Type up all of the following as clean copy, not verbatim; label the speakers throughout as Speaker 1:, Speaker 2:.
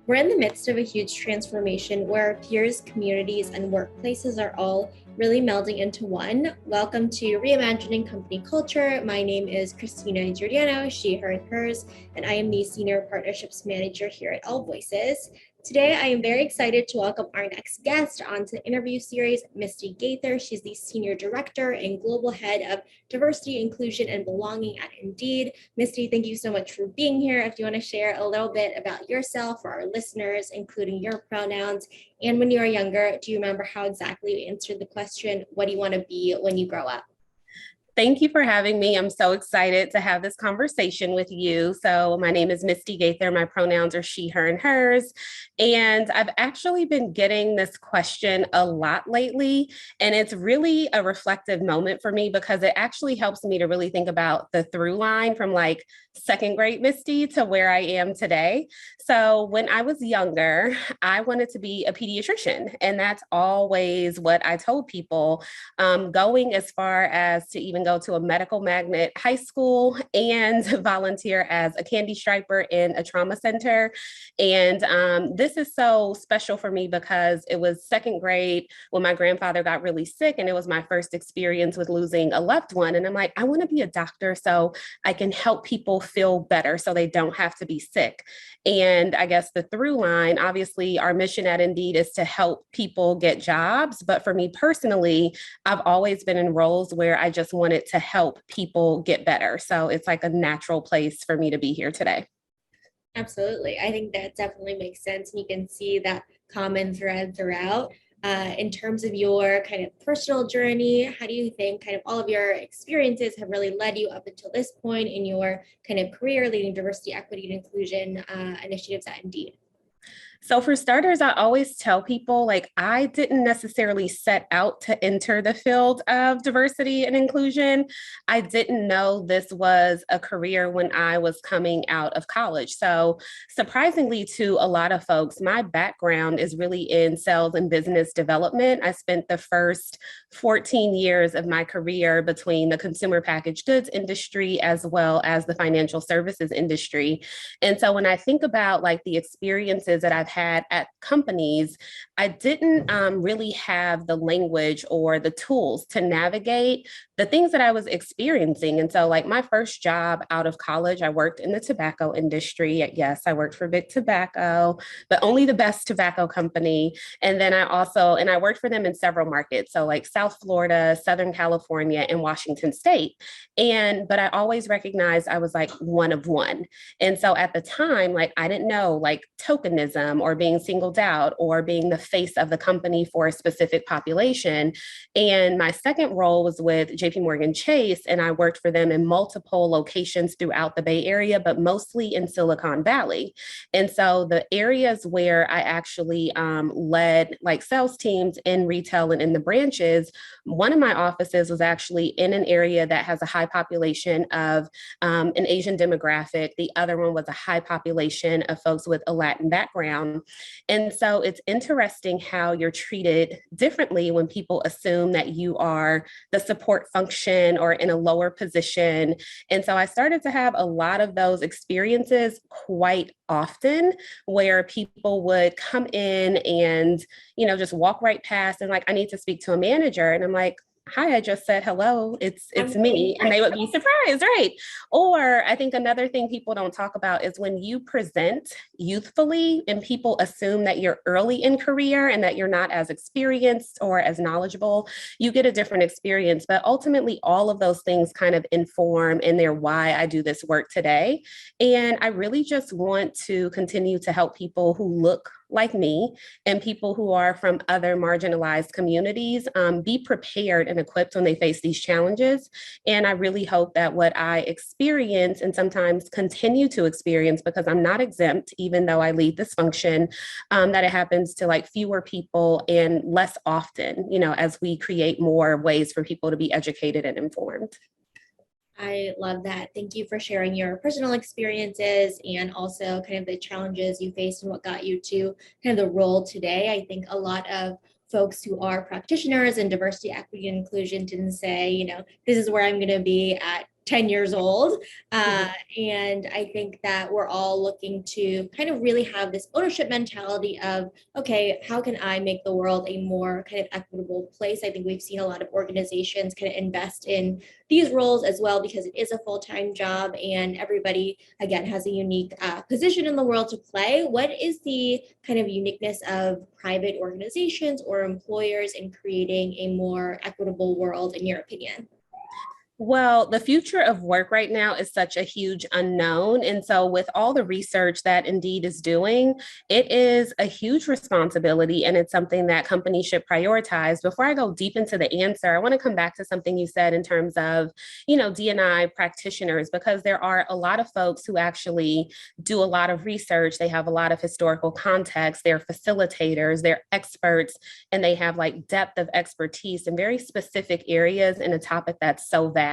Speaker 1: We're in the midst of a huge transformation where our peers, communities, and workplaces are all really melding into one. Welcome to Reimagining Company Culture. My name is Christina Giordano, she, her, and hers, and I am the Senior Partnerships Manager here at AllVoices. Today, I am very excited to welcome our next guest onto the interview series, Misty Gaither. She's the Senior Director and Global Head of Diversity, Inclusion, and Belonging at Indeed. Misty, thank you so much for being here. If you want to share a little bit about yourself for our listeners, including your pronouns, and when you were younger, do you remember how exactly you answered the question, what do you want to be when you grow up?
Speaker 2: Thank you for having me. I'm so excited to have this conversation with you. So, my name is Misty Gaither. My pronouns are she, her, and hers. And I've actually been getting this question a lot lately. And it's really a reflective moment for me because it actually helps me to really think about the through line from like second grade Misty to where I am today. So, when I was younger, I wanted to be a pediatrician. And that's always what I told people, going as far as to even go to a medical magnet high school and volunteer as a candy striper in a trauma center. And this is so special for me because it was second grade when my grandfather got really sick, and it was my first experience with losing a loved one. And I'm like, I want to be a doctor so I can help people feel better so they don't have to be sick. And I guess the through line, obviously, our mission at Indeed is to help people get jobs. But for me personally, I've always been in roles where I just wanted to help people get better. So it's like a natural place for me to be here today.
Speaker 1: Absolutely. I think that definitely makes sense. And you can see that common thread throughout. In terms of your kind of personal journey, how do you think kind of all of your experiences have really led you up until this point in your kind of career leading diversity, equity, and inclusion initiatives at Indeed?
Speaker 2: So, for starters, I always tell people like I didn't necessarily set out to enter the field of diversity and inclusion. I didn't know this was a career when I was coming out of college. So, surprisingly to a lot of folks, my background is really in sales and business development. I spent the first 14 years of my career between the consumer packaged goods industry as well as the financial services industry. And so, when I think about like the experiences that I've had at companies, I didn't really have the language or the tools to navigate the things that I was experiencing. And so, like my first job out of college, I worked in the tobacco industry. Yes, I worked for Big Tobacco, but only the best tobacco company. And then I worked for them in several markets. So, like South Florida, Southern California, and Washington State. But I always recognized I was like one of one. And so at the time, like I didn't know like tokenism or being singled out or being the face of the company for a specific population. And my second role was with JP Morgan Chase, and I worked for them in multiple locations throughout the Bay Area, but mostly in Silicon Valley. And so the areas where I actually led like sales teams in retail and in the branches, one of my offices was actually in an area that has a high population of an Asian demographic. The other one was a high population of folks with a Latin background. And so it's interesting how you're treated differently when people assume that you are the support function or in a lower position. And so I started to have a lot of those experiences quite often where people would come in and, just walk right past and like, I need to speak to a manager. And I'm like, hi, I just said hello, it's me. And they would be surprised, right? Or I think another thing people don't talk about is when you present youthfully and people assume that you're early in career and that you're not as experienced or as knowledgeable, you get a different experience. But ultimately, all of those things kind of inform and they're why I do this work today. And I really just want to continue to help people who look like me and people who are from other marginalized communities be prepared and equipped when they face these challenges. And I really hope that what I experience and sometimes continue to experience, because I'm not exempt, even though I lead this function, that it happens to like fewer people and less often, as we create more ways for people to be educated and informed.
Speaker 1: I love that. Thank you for sharing your personal experiences and also kind of the challenges you faced and what got you to kind of the role today. I think a lot of folks who are practitioners in diversity, equity, and inclusion didn't say, this is where I'm going to be at 10 years old. And I think that we're all looking to kind of really have this ownership mentality of, okay, how can I make the world a more kind of equitable place? I think we've seen a lot of organizations kind of invest in these roles as well, because it is a full-time job and everybody, again, has a unique position in the world to play. What is the kind of uniqueness of private organizations or employers in creating a more equitable world, in your opinion?
Speaker 2: Well, the future of work right now is such a huge unknown. And so, with all the research that Indeed is doing, it is a huge responsibility and it's something that companies should prioritize. Before I go deep into the answer, I want to come back to something you said in terms of, D&I practitioners, because there are a lot of folks who actually do a lot of research. They have a lot of historical context, they're facilitators, they're experts, and they have like depth of expertise in very specific areas in a topic that's so vast.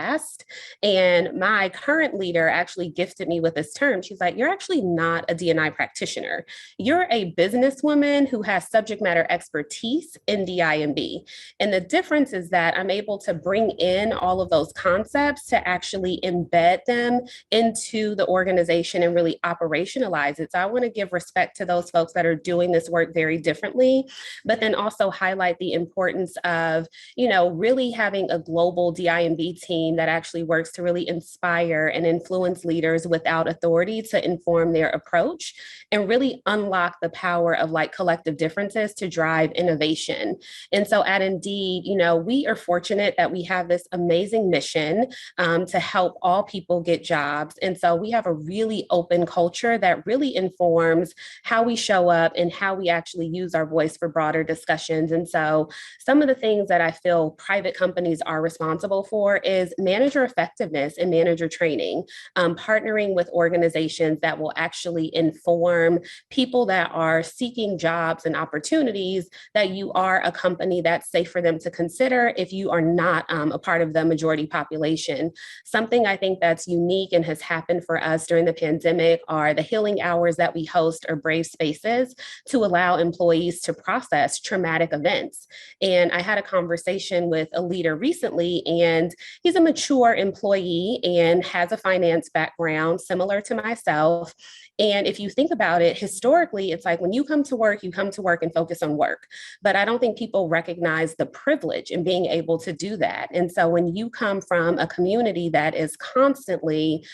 Speaker 2: And my current leader actually gifted me with this term. She's like, you're actually not a D&I practitioner. You're a businesswoman who has subject matter expertise in DIB. And the difference is that I'm able to bring in all of those concepts to actually embed them into the organization and really operationalize it. So I want to give respect to those folks that are doing this work very differently, but then also highlight the importance of, really having a global DIB team that actually works to really inspire and influence leaders without authority to inform their approach and really unlock the power of like collective differences to drive innovation. And so at Indeed, we are fortunate that we have this amazing mission to help all people get jobs. And so we have a really open culture that really informs how we show up and how we actually use our voice for broader discussions. And so some of the things that I feel private companies are responsible for is manager effectiveness and manager training, partnering with organizations that will actually inform people that are seeking jobs and opportunities that you are a company that's safe for them to consider if you are not a part of the majority population. Something I think that's unique and has happened for us during the pandemic are the healing hours that we host or brave spaces to allow employees to process traumatic events. And I had a conversation with a leader recently, and he's a mature employee and has a finance background similar to myself. And if you think about it, historically, it's like when you come to work and focus on work. But I don't think people recognize the privilege in being able to do that. And so when you come from a community that is constantly,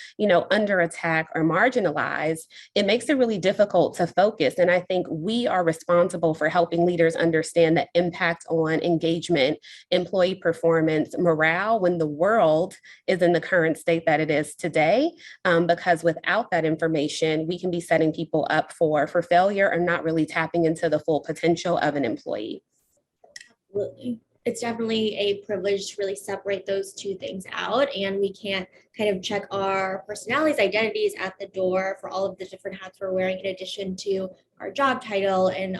Speaker 2: under attack or marginalized, it makes it really difficult to focus. And I think we are responsible for helping leaders understand the impact on engagement, employee performance, morale when the world is in the current state that it is today. Because without that information, we can be setting people up for failure or not really tapping into the full potential of an employee.
Speaker 1: Absolutely. It's definitely a privilege to really separate those two things out. And we can't kind of check our personalities, identities at the door for all of the different hats we're wearing, in addition to our job title and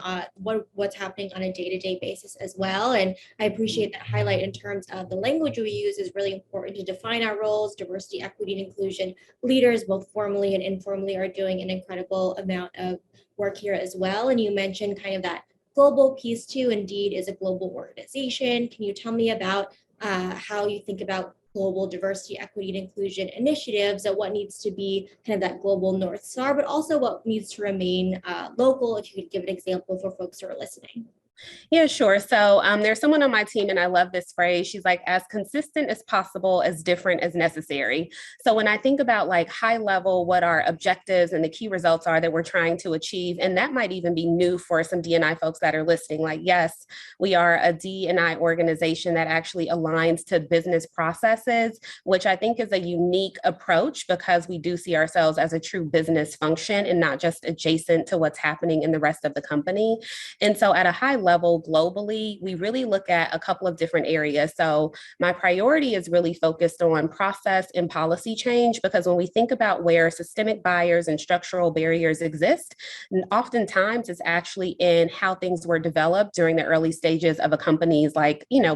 Speaker 1: what's happening on a day-to-day basis as well. And I appreciate that highlight in terms of the language we use is really important to define our roles. Diversity, equity, and inclusion leaders, both formally and informally, are doing an incredible amount of work here as well. And you mentioned kind of that global piece too. Indeed is a global organization. Can you tell me about how you think about global diversity, equity, and inclusion initiatives, and what needs to be kind of that global North Star, but also what needs to remain local? If you could give an example for folks who are listening.
Speaker 2: Yeah, sure. So there's someone on my team, and I love this phrase. She's like, as consistent as possible, as different as necessary. So when I think about like high level, what our objectives and the key results are that we're trying to achieve, and that might even be new for some D&I folks that are listening. Like, yes, we are a D&I organization that actually aligns to business processes, which I think is a unique approach because we do see ourselves as a true business function and not just adjacent to what's happening in the rest of the company. And so at a high level globally, we really look at a couple of different areas. So my priority is really focused on process and policy change, because when we think about where systemic barriers and structural barriers exist, oftentimes it's actually in how things were developed during the early stages of a company's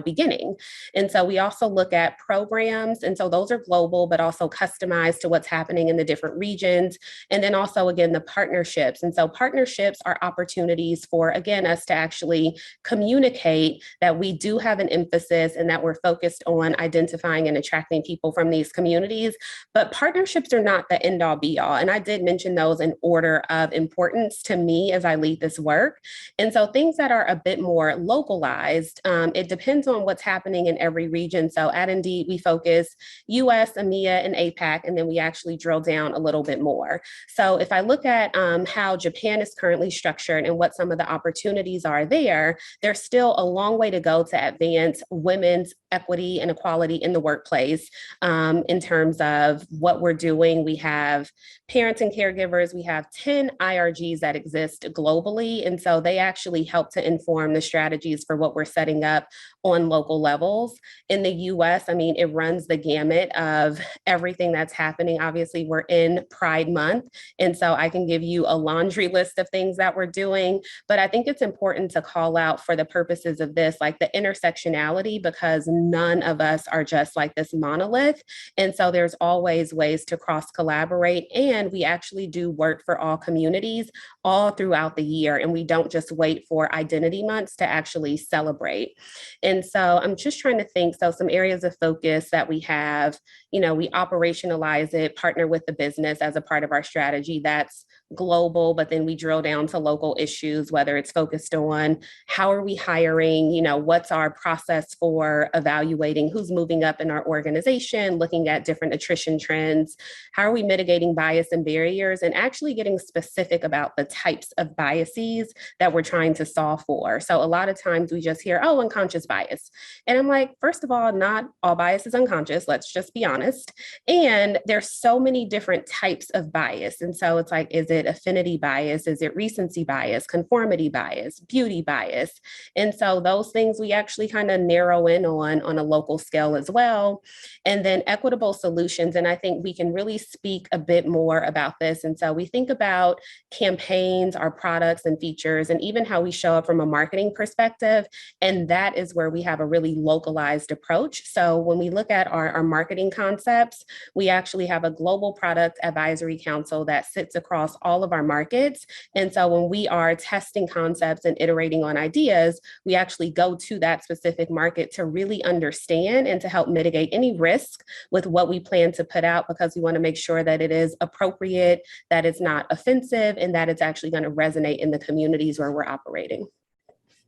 Speaker 2: beginning. And so we also look at programs. And so those are global, but also customized to what's happening in the different regions. And then also, again, the partnerships. And so partnerships are opportunities for, again, us to actually really communicate that we do have an emphasis and that we're focused on identifying and attracting people from these communities. But partnerships are not the end all be all. And I did mention those in order of importance to me as I lead this work. And so things that are a bit more localized, it depends on what's happening in every region. So at Indeed, we focus US, EMEA, and APAC, and then we actually drill down a little bit more. So if I look at how Japan is currently structured and what some of the opportunities are there, there's still a long way to go to advance women's equity and equality in the workplace. In terms of what we're doing, we have parents and caregivers, we have 10 IRGs that exist globally. And so they actually help to inform the strategies for what we're setting up on local levels. In the US, I mean, it runs the gamut of everything that's happening. Obviously, we're in Pride Month. And so I can give you a laundry list of things that we're doing. But I think it's important to call out for the purposes of this, like the intersectionality, because none of us are just like this monolith. And so there's always ways to cross collaborate. And we actually do work for all communities all throughout the year. And we don't just wait for identity months to actually celebrate. And so I'm just trying to think. So some areas of focus that we have, we operationalize it, partner with the business as a part of our strategy. That's global, but then we drill down to local issues, whether it's focused on how are we hiring, what's our process for evaluating who's moving up in our organization, looking at different attrition trends, how are we mitigating bias and barriers, and actually getting specific about the types of biases that we're trying to solve for. So a lot of times we just hear, oh, unconscious bias. And I'm like, first of all, not all bias is unconscious. Let's just be honest. And there's so many different types of bias. And so it's like, is it affinity bias? Is it recency bias, conformity bias, beauty bias? And so those things we actually kind of narrow in on a local scale as well. And then equitable solutions. And I think we can really speak a bit more about this. And so we think about campaigns, our products and features, and even how we show up from a marketing perspective. And that is where we have a really localized approach. So when we look at our marketing concepts, we actually have a global product advisory council that sits across all of our markets. And so when we are testing concepts and iterating on ideas, we actually go to that specific market to really understand and to help mitigate any risk with what we plan to put out, because we want to make sure that it is appropriate, that it's not offensive, and that it's actually going to resonate in the communities where we're operating.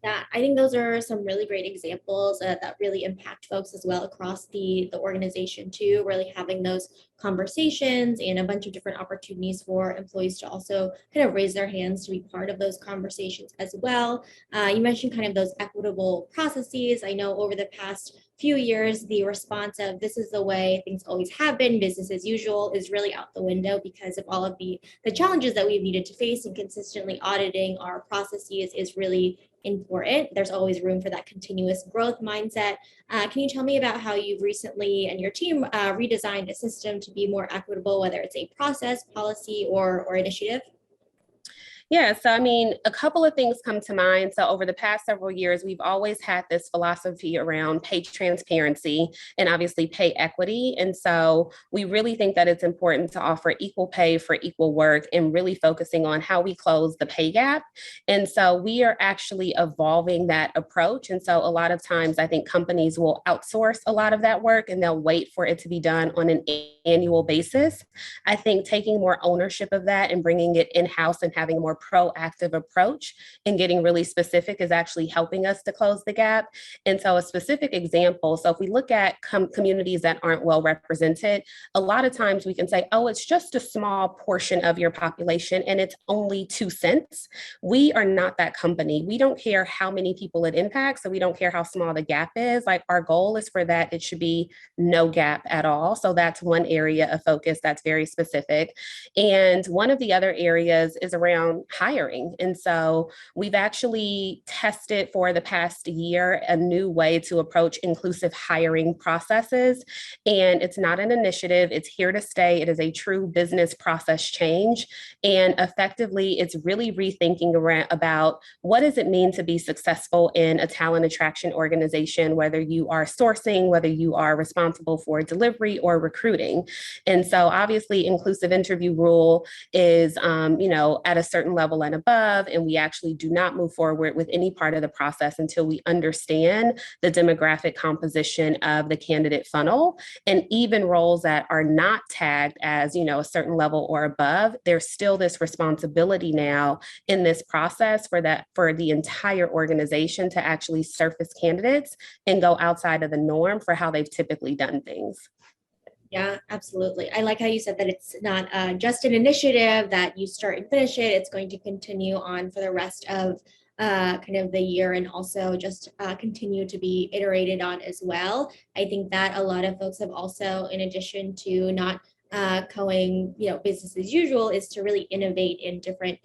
Speaker 1: Yeah, I think those are some really great examples that really impact folks as well across the organization too, really having those conversations and a bunch of different opportunities for employees to also kind of raise their hands to be part of those conversations as well. You mentioned kind of those equitable processes. I know over the past few years, the response of this is the way things always have been, business as usual, is really out the window because of all of the challenges that we've needed to face, and consistently auditing our processes is really important. There's always room for that continuous growth mindset. Can you tell me about how you've recently and your team redesigned a system to be more equitable, whether it's a process, policy, or initiative?
Speaker 2: Yeah, so I mean, a couple of things come to mind. So over the past several years, we've always had this philosophy around pay transparency and obviously pay equity. And so we really think that it's important to offer equal pay for equal work and really focusing on how we close the pay gap. And so we are actually evolving that approach. And so a lot of times I think companies will outsource a lot of that work and they'll wait for it to be done on an annual basis. I think taking more ownership of that and bringing it in-house and having a more proactive approach and getting really specific is actually helping us to close the gap. And so a specific example, so if we look at communities that aren't well represented, a lot of times we can say, oh, it's just a small portion of your population and it's only 2 cents. We are not that company. We don't care how many people it impacts, so we don't care how small the gap is. Like our goal is for that, it should be no gap at all. So that's one area of focus that's very specific. And one of the other areas is around hiring. And so we've actually tested for the past year a new way to approach inclusive hiring processes. And it's not an initiative, it's here to stay. It is a true business process change. And effectively, it's really rethinking around about what does it mean to be successful in a talent attraction organization, whether you are sourcing, whether you are responsible for delivery or recruiting. And so obviously inclusive interview rule is, at a certain certain level and above, and we actually do not move forward with any part of the process until we understand the demographic composition of the candidate funnel. And even roles that are not tagged as, a certain level or above, there's still this responsibility now in this process for the entire organization to actually surface candidates and go outside of the norm for how they've typically done things.
Speaker 1: Yeah, absolutely. I like how you said that it's not just an initiative that you start and finish it. It's going to continue on for the rest of kind of the year, and also just continue to be iterated on as well. I think that a lot of folks have also, in addition to not going, business as usual, is to really innovate in different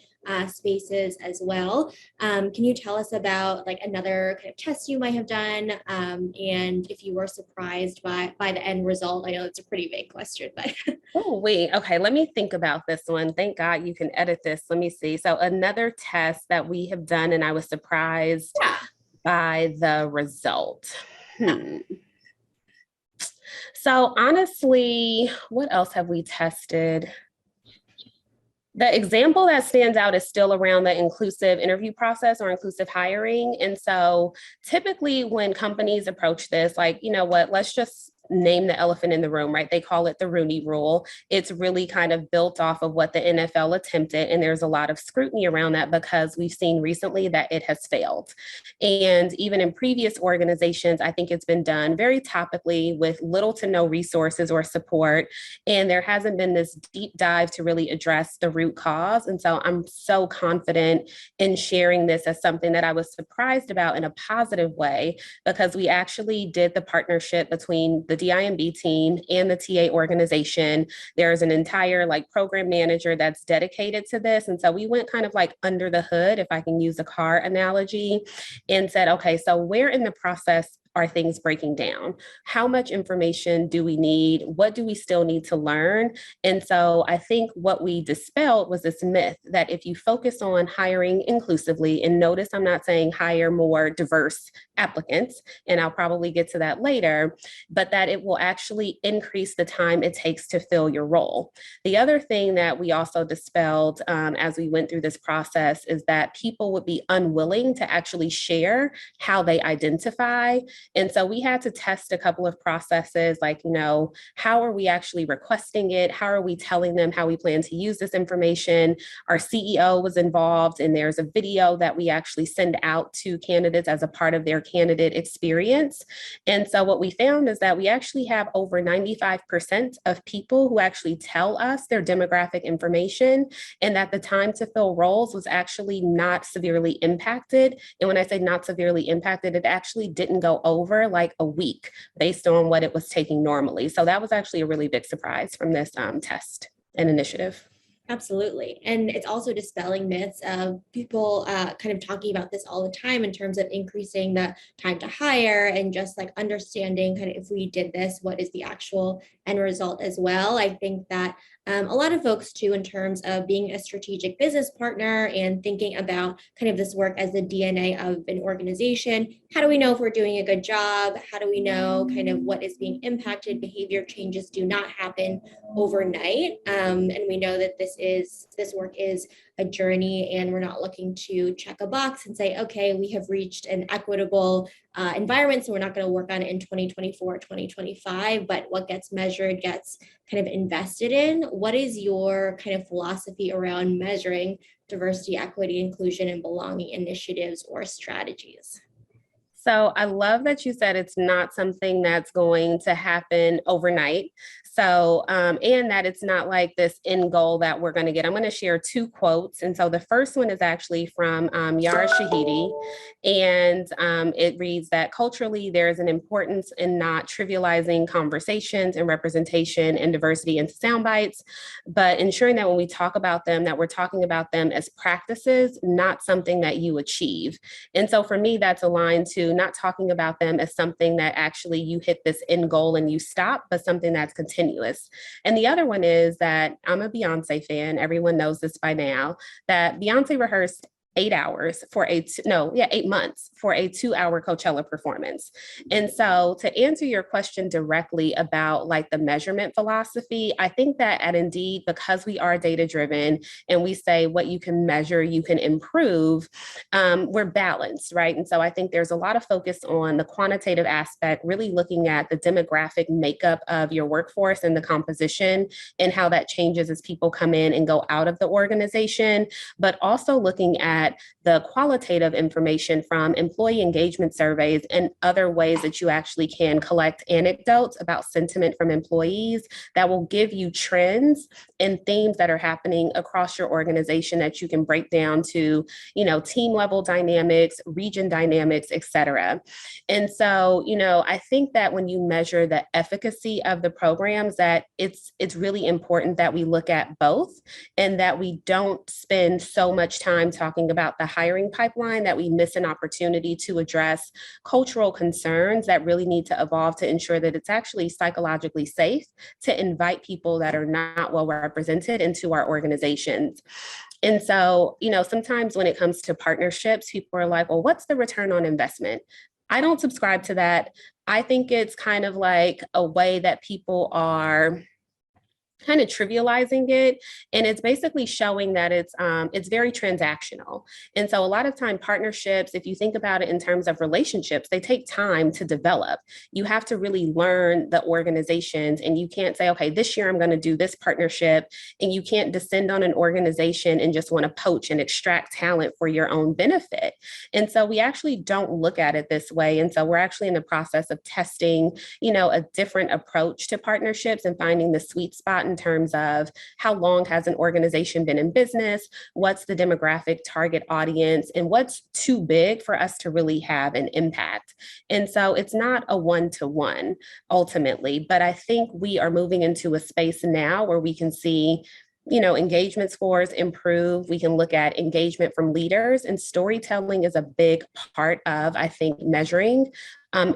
Speaker 1: spaces as well. Can you tell us about like another kind of test you might have done, and if you were surprised by the end result? I know it's a pretty big question, but
Speaker 2: Oh, wait. Okay. Let me think about this one. Thank God you can edit this. Let me see. So, another test that we have done, and I was surprised
Speaker 1: yeah.
Speaker 2: by the result. So, honestly, what else have we tested? The example that stands out is still around the inclusive interview process or inclusive hiring. And so typically when companies approach this, like, let's just name the elephant in the room, right? They call it the Rooney Rule. It's really kind of built off of what the NFL attempted. And there's a lot of scrutiny around that because we've seen recently that it has failed. And even in previous organizations, I think it's been done very topically with little to no resources or support. And there hasn't been this deep dive to really address the root cause. And so I'm so confident in sharing this as something that I was surprised about in a positive way, because we actually did the partnership between the DIB team and the TA organization. There's an entire program manager that's dedicated to this. And so we went kind of under the hood, if I can use a car analogy, and said, okay, so where in the process are things breaking down? How much information do we need? What do we still need to learn? And so I think what we dispelled was this myth that if you focus on hiring inclusively, and notice I'm not saying hire more diverse applicants, and I'll probably get to that later, but that it will actually increase the time it takes to fill your role. The other thing that we also dispelled as we went through this process is that people would be unwilling to actually share how they identify. And so we had to test a couple of processes, how are we actually requesting it? How are we telling them how we plan to use this information? Our CEO was involved, and there's a video that we actually send out to candidates as a part of their candidate experience. And so what we found is that we actually have over 95% of people who actually tell us their demographic information, and that the time to fill roles was actually not severely impacted. And when I say not severely impacted, it actually didn't go over a week based on what it was taking normally. So that was actually a really big surprise from this test and initiative.
Speaker 1: Absolutely. And it's also dispelling myths of people kind of talking about this all the time in terms of increasing the time to hire, and just understanding kind of if we did this, what is the actual end result as well. I think that a lot of folks too, in terms of being a strategic business partner and thinking about kind of this work as the DNA of an organization. How do we know if we're doing a good job? How do we know kind of what is being impacted? Behavior changes do not happen overnight. And we know that this work is a journey, and we're not looking to check a box and say, okay, we have reached an equitable environment, so we're not going to work on it in 2024, 2025, but what gets measured gets kind of invested in. What is your kind of philosophy around measuring diversity, equity, inclusion, and belonging initiatives or strategies?
Speaker 2: So I love that you said it's not something that's going to happen overnight. So, and that it's not like this end goal that we're going to get. I'm going to share two quotes. And so the first one is actually from Yara Shahidi. And it reads that culturally, there's an importance in not trivializing conversations and representation and diversity into sound bites, but ensuring that when we talk about them, that we're talking about them as practices, not something that you achieve. And so for me, that's aligned to not talking about them as something that actually you hit this end goal and you stop, but something that's continuous. And the other one is that I'm a Beyonce fan. Everyone knows this by now, that Beyonce rehearsed 8 hours for 8 months for a 2-hour Coachella performance. And so to answer your question directly about like the measurement philosophy, I think that at Indeed, because we are data driven and we say what you can measure, you can improve, we're balanced, right? And so I think there's a lot of focus on the quantitative aspect, really looking at the demographic makeup of your workforce and the composition and how that changes as people come in and go out of the organization, but also looking at the qualitative information from employee engagement surveys and other ways that you actually can collect anecdotes about sentiment from employees that will give you trends and themes that are happening across your organization that you can break down to, team level dynamics, region dynamics, et cetera. And so, I think that when you measure the efficacy of the programs, that it's really important that we look at both and that we don't spend so much time talking about the hiring pipeline that we miss an opportunity to address cultural concerns that really need to evolve to ensure that it's actually psychologically safe to invite people that are not well represented into our organizations. And so, sometimes when it comes to partnerships, people are like, well, what's the return on investment? I don't subscribe to that. I think it's kind of like a way that people are kind of trivializing it, and it's basically showing that it's very transactional. And so a lot of time partnerships, if you think about it in terms of relationships, they take time to develop. You have to really learn the organizations, and you can't say, okay, this year I'm going to do this partnership, and you can't descend on an organization and just want to poach and extract talent for your own benefit. And so we actually don't look at it this way. And so we're actually in the process of testing, a different approach to partnerships and finding the sweet spot in terms of how long has an organization been in business, what's the demographic target audience, and what's too big for us to really have an impact. And so it's not a one-to-one ultimately, but I think we are moving into a space now where we can see engagement scores improve. We can look at engagement from leaders, and storytelling is a big part of, I think, measuring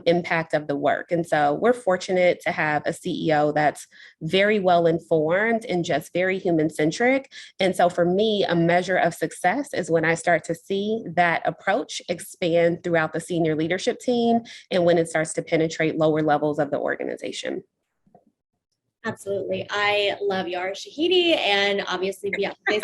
Speaker 2: impact of the work. And so we're fortunate to have a CEO that's very well informed and just very human centric. And so for me, a measure of success is when I start to see that approach expand throughout the senior leadership team and when it starts to penetrate lower levels of the organization.
Speaker 1: Absolutely. I love Yara Shahidi, and obviously Beyonce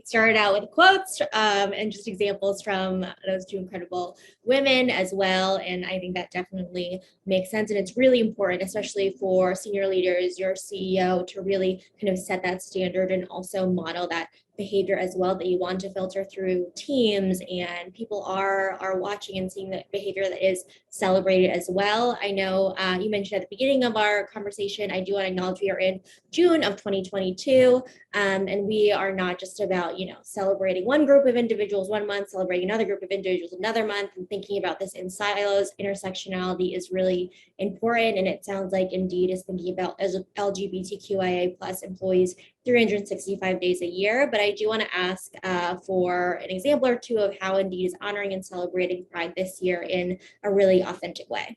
Speaker 1: started out with quotes and just examples from those two incredible women as well. And I think that definitely makes sense. And it's really important, especially for senior leaders, your CEO, to really kind of set that standard and also model that behavior as well that you want to filter through teams, and people are watching and seeing the behavior that is celebrated as well. I know you mentioned at the beginning of our conversation, I do want to acknowledge we are in June of 2022, and we are not just about celebrating one group of individuals one month, celebrating another group of individuals another month, and thinking about this in silos. Intersectionality is really important, and it sounds like Indeed is thinking about as LGBTQIA plus employees 365 days a year. But I do want to ask for an example or two of how Indeed is honoring and celebrating Pride this year in a really authentic way.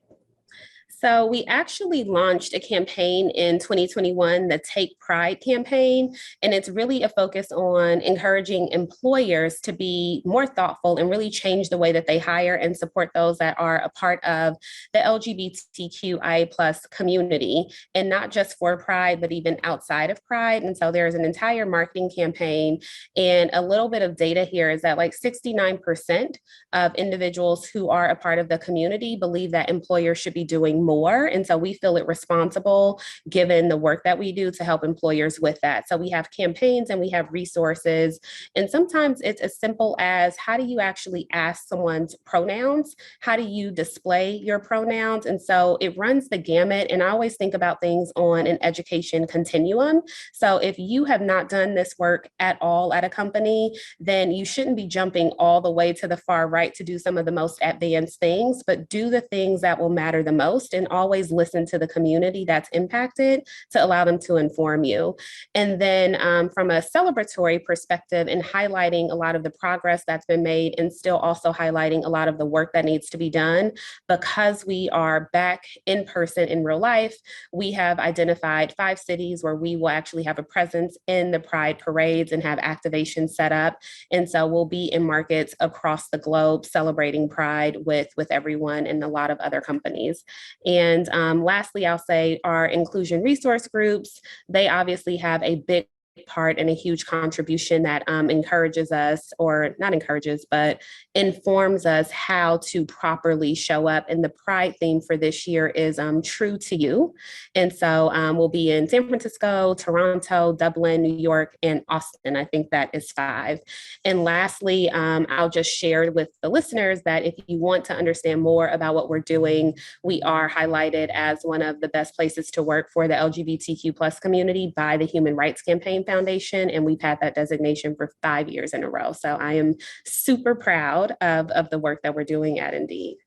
Speaker 2: So we actually launched a campaign in 2021, the Take Pride campaign, and it's really a focus on encouraging employers to be more thoughtful and really change the way that they hire and support those that are a part of the LGBTQIA plus community, and not just for Pride, but even outside of Pride. And so there's an entire marketing campaign, and a little bit of data here is that like 69% of individuals who are a part of the community believe that employers should be doing more. And so we feel it responsible, given the work that we do, to help employers with that. So we have campaigns and we have resources. And sometimes it's as simple as, how do you actually ask someone's pronouns? How do you display your pronouns? And so it runs the gamut. And I always think about things on an education continuum. So if you have not done this work at all at a company, then you shouldn't be jumping all the way to the far right to do some of the most advanced things, but do the things that will matter the most and always listen to the community that's impacted to allow them to inform you. And then from a celebratory perspective and highlighting a lot of the progress that's been made and still also highlighting a lot of the work that needs to be done, because we are back in person in real life, we have identified 5 cities where we will actually have a presence in the Pride parades and have activations set up. And so we'll be in markets across the globe celebrating Pride with everyone and a lot of other companies. And lastly, I'll say our inclusion resource groups, they obviously have a big part and a huge contribution that encourages us, or not encourages, but informs us how to properly show up. And the Pride theme for this year is True to You. And so we'll be in San Francisco, Toronto, Dublin, New York, and Austin. I think that is 5. And lastly, I'll just share with the listeners that if you want to understand more about what we're doing, we are highlighted as one of the best places to work for the LGBTQ plus community by the Human Rights Campaign Foundation, and we've had that designation for 5 years in a row. So I am super proud of the work that we're doing at Indeed.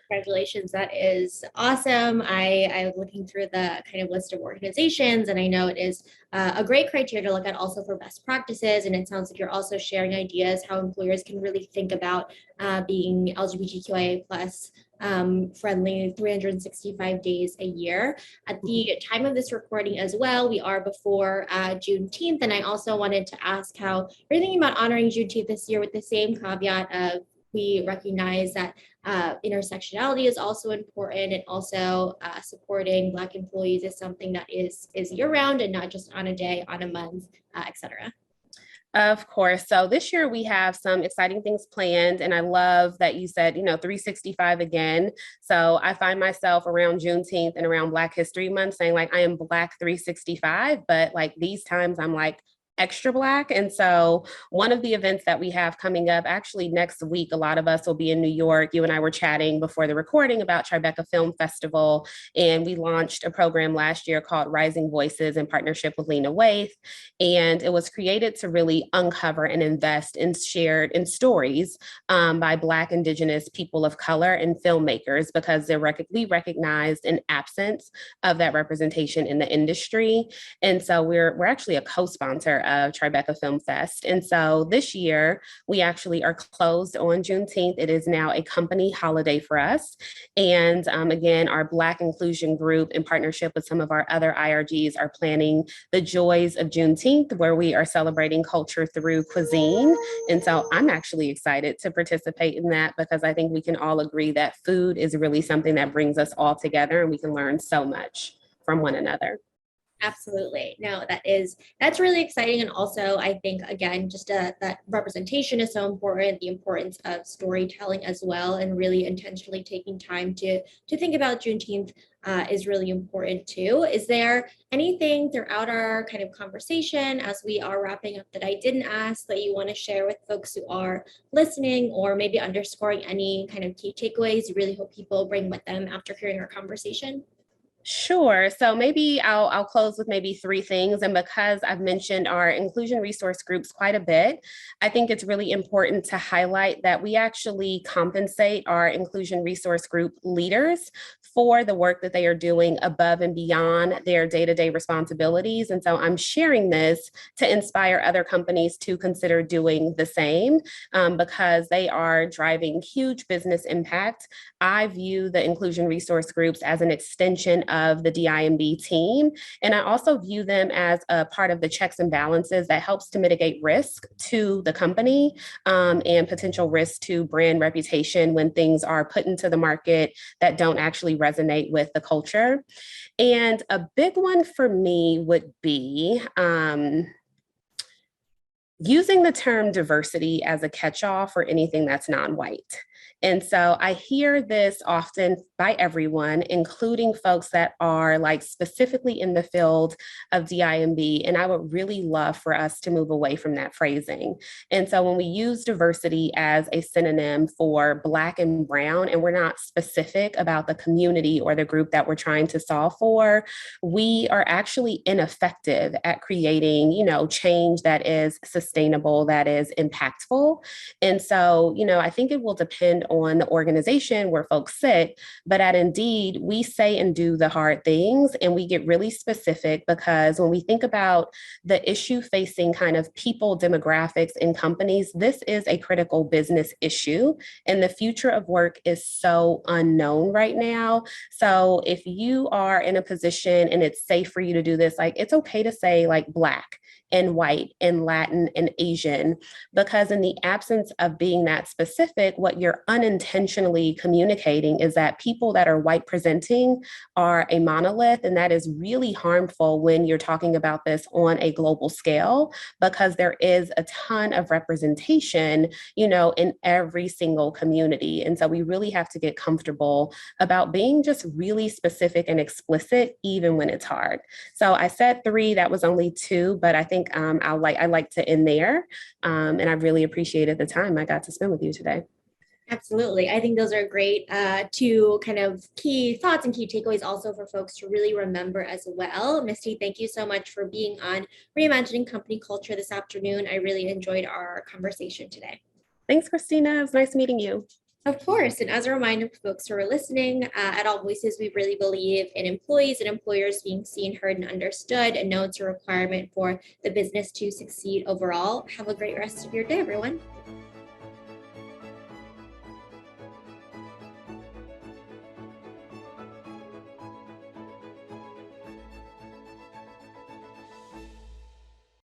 Speaker 1: Congratulations, that is awesome. I was looking through the kind of list of organizations, and I know it is a great criteria to look at also for best practices. And it sounds like you're also sharing ideas how employers can really think about being LGBTQIA plus friendly 365 days a year. At the time of this recording as well, we are before Juneteenth, and I also wanted to ask how you're thinking about honoring Juneteenth this year, with the same caveat of we recognize that intersectionality is also important, and also supporting Black employees is something that is year-round and not just on a day, on a month, et cetera.
Speaker 2: Of course. So this year we have some exciting things planned. And I love that you said, 365 again. So I find myself around Juneteenth and around Black History Month saying like, I am Black 365, but like these times I'm like, extra Black. And so one of the events that we have coming up actually next week, a lot of us will be in New York. You and I were chatting before the recording about Tribeca Film Festival, and we launched a program last year called Rising Voices in partnership with Lena Waithe. And it was created to really uncover and invest in shared in stories by Black, Indigenous, people of color, and filmmakers, because they're we recognized an absence of that representation in the industry. And so we're actually a co-sponsor of Tribeca Film Fest. And so this year, we actually are closed on Juneteenth. It is now a company holiday for us. And again, our Black inclusion group, in partnership with some of our other IRGs, are planning the Joys of Juneteenth, where we are celebrating culture through cuisine. And so I'm actually excited to participate in that, because I think we can all agree that food is really something that brings us all together, and we can learn so much from one another.
Speaker 1: Absolutely. No, that's really exciting. And also, I think, again, just that representation is so important, the importance of storytelling as well, and really intentionally taking time to think about Juneteenth is really important too. Is there anything throughout our kind of conversation as we are wrapping up that I didn't ask that you want to share with folks who are listening, or maybe underscoring any kind of key takeaways you really hope people bring with them after hearing our conversation?
Speaker 2: Sure. So maybe I'll close with maybe 3 things. And because I've mentioned our inclusion resource groups quite a bit, I think it's really important to highlight that we actually compensate our inclusion resource group leaders for the work that they are doing above and beyond their day-to-day responsibilities. And so I'm sharing this to inspire other companies to consider doing the same, because they are driving huge business impact. I view the inclusion resource groups as an extension of the DIB team. And I also view them as a part of the checks and balances that helps to mitigate risk to the company, and potential risk to brand reputation when things are put into the market that don't actually resonate with the culture. And a big one for me would be using the term diversity as a catch-all for anything that's non-white. And so I hear this often by everyone, including folks that are like specifically in the field of DIB. And I would really love for us to move away from that phrasing. And so when we use diversity as a synonym for Black and Brown, and we're not specific about the community or the group that we're trying to solve for, we are actually ineffective at creating, change that is sustainable, that is impactful. And so, I think it will depend on the organization where folks sit, but at Indeed, we say and do the hard things, and we get really specific because when we think about the issue facing kind of people demographics in companies, this is a critical business issue, and the future of work is so unknown right now. So if you are in a position and it's safe for you to do this, like it's okay to say like Black and white and Latin and Asian, because in the absence of being that specific, what you're unintentionally communicating is that people that are white presenting are a monolith. And that is really harmful when you're talking about this on a global scale, because there is a ton of representation, in every single community. And so we really have to get comfortable about being just really specific and explicit, even when it's hard. So I said 3, that was only 2, but I think I like to end there. And I really appreciated the time I got to spend with you today.
Speaker 1: Absolutely. I think those are great 2 kind of key thoughts and key takeaways also for folks to really remember as well. Misty, thank you so much for being on Reimagining Company Culture this afternoon. I really enjoyed our conversation today.
Speaker 2: Thanks, Christina. It was nice meeting you.
Speaker 1: Of course. And as a reminder for folks who are listening, at AllVoices, we really believe in employees and employers being seen, heard, and understood. And know it's a requirement for the business to succeed overall. Have a great rest of your day, everyone.